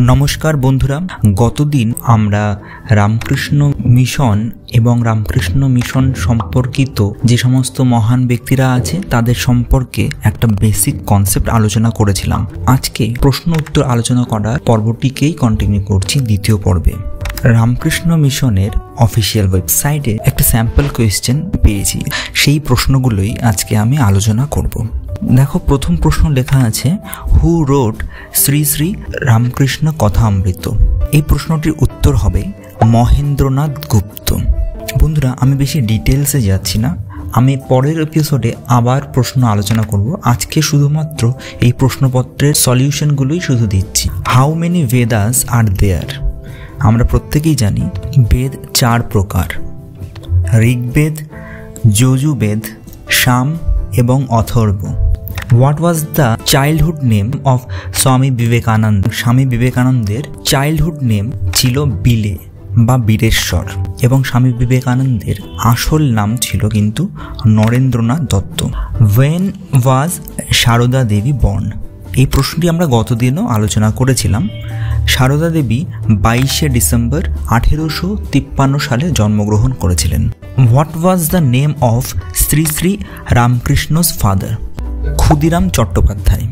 নমস্কার বন্ধুরা, গতদিন আমরা রামকৃষ্ণ মিশন এবং রামকৃষ্ণ মিশন সম্পর্কিত যে সমস্ত মহান ব্যক্তিরা আছে তাদের সম্পর্কে একটা বেসিক কনসেপ্ট আলোচনা করেছিলাম। আজকে প্রশ্ন উত্তর আলোচনা করা পর্বটিকেই কন্টিনিউ করছি দ্বিতীয় পর্বে। রামকৃষ্ণ মিশনের অফিসিয়াল ওয়েবসাইটে একটা স্যাম্পল কোয়েশ্চেন পেয়েছি, সেই প্রশ্নগুলোই আজকে আমি আলোচনা করব। দেখো, প্রথম প্রশ্ন লেখা আছে, হু রোড শ্রী শ্রী রামকৃষ্ণ কথামৃত? এই প্রশ্নটির উত্তর হবে মহেন্দ্রনাথ গুপ্ত। বন্ধুরা, আমি বেশি ডিটেলসে যাচ্ছি না, আমি পরের এপিসোডে আবার প্রশ্ন আলোচনা করব। আজকে শুধুমাত্র এই প্রশ্নপত্রের সলিউশনগুলোই শুধু দিচ্ছি। হাউ মেনি বেদাস আর দেয়ার? আমরা প্রত্যেকেই জানি বেদ 4 প্রকার: ঋগ্বেদ, যজুর্বেদ, সাম এবং Atharva. What was the childhood name of Swami Vivekananda? স্বামী বিবেকানন্দের চাইল্ডহুড নেম ছিল বিলে বা বীরেশ্বর, এবং স্বামী বিবেকানন্দের আসল নাম ছিল কিন্তু Narendranath Datta. When was Sarada Devi born? এই প্রশ্নটি আমরা গতদিনও আলোচনা করেছিলাম। সারদা দেবী 22শে ডিসেম্বর 1853 সালে জন্মগ্রহণ করেছিলেন। What was the name of Shri Shri Ramakrishna's father? Khudiram Chattopadhyay.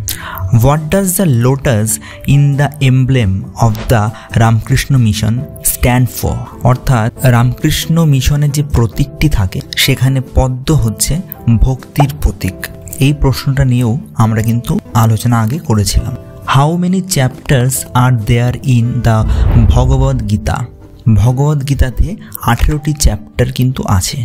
What does the lotus in the emblem of the Ramakrishna Mission stand for? অর্থাৎ রামকৃষ্ণ মিশনের যে প্রতীকটি থাকে সেখানে পদ্ম হচ্ছে ভক্তির প্রতীক। এই প্রশ্নটা নিয়েও আমরা কিন্তু আলোচনা আগে করেছিলাম। How many chapters are there in the Bhagavad Gita? Bhagavad গীতাতে 18টি চ্যাপ্টার কিন্তু আছে।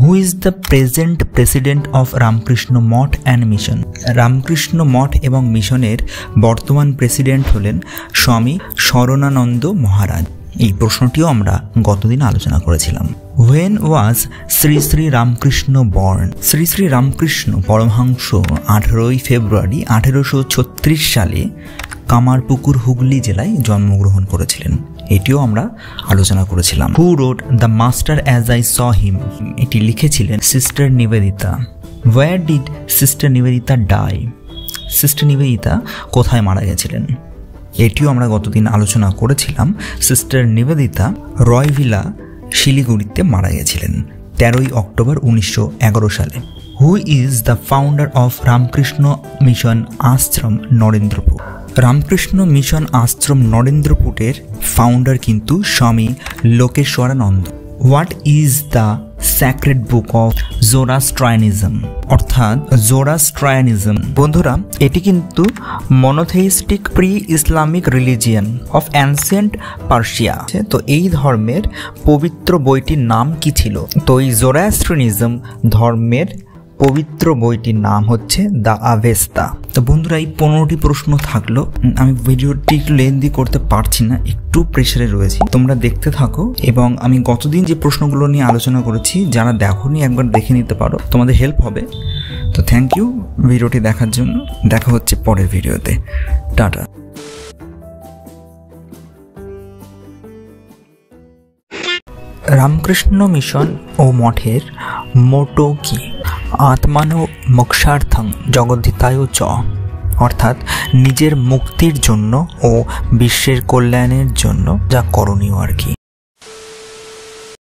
Who is the present president of Ramakrishna Math and mission? Ramakrishna Math এবং মিশনের বর্তমান প্রেসিডেন্ট হলেন স্বামী শরণানন্দ মহারাজ। এই প্রশ্নটিও আমরা গতদিন আলোচনা করেছিলাম। When was Shri Shri Ramakrishna born? Shri Shri Ramakrishna Paramahamsa 18ই ফেব্রুয়ারি 1836 সালে কামারপুকুর, হুগলি জেলায় জন্মগ্রহণ করেছিলেন। এটিও আমরা আলোচনা করেছিলাম। Who wrote the master as I saw him? এটি লিখেছিলেন sister Nivedita. Where did sister Nivedita die? Sister Nivedita কোথায় মারা গেছিলেন? এটিও আমরা গতদিন আলোচনা করেছিলাম। সিস্টার নিবেদিতা রয়ভিলা, শিলিগুড়িতে মারা গেছিলেন 13ই অক্টোবর 1911 সালে। Who is the founder of Ramakrishna mission ashram Narendrapur? Ramakrishna mission ashram নরেন্দ্রপুরের ফাউন্ডার কিন্তু Swami Lokeshwarananda. What is the sacred book of Zoroastrianism? অর্থাৎ জোরাস্ট্রায়ানিজম বন্ধুরা, এটি কিন্তু monotheistic pre Islamic religion of ancient Persia. তো এই ধর্মের পবিত্র বইটির নাম কি ছিল? তো এই জোরাস্ট্রিয়ানিজম ধর্মের পবিত্র বইটির নাম হচ্ছে দ্য আভেস্তা। তো বন্ধুরা, এই 15টি প্রশ্ন থাকলো। আমি ভিডিওটি একটু লেন্দি করতে পারছি না, একটু প্রেশারে রয়েছি, তোমরা দেখতে থাকো। এবং আমি গতদিন যে প্রশ্নগুলো নিয়ে আলোচনা করেছি, যারা দেখোনি একবার দেখে নিতে পারো, তোমাদের হেল্প হবে। তো থ্যাংক ইউ ভিডিওটি দেখার জন্য। দেখা হচ্ছে পরের ভিডিওতে। টাটা। রামকৃষ্ণ মিশন ও মঠের মোটো কি? আত্মানো মোক্ষার্থং জগদ্ধিতায় চ, অর্থাৎ নিজের মুক্তির জন্য ও বিশ্বের কল্যাণের জন্য যা করণীয় আর কি।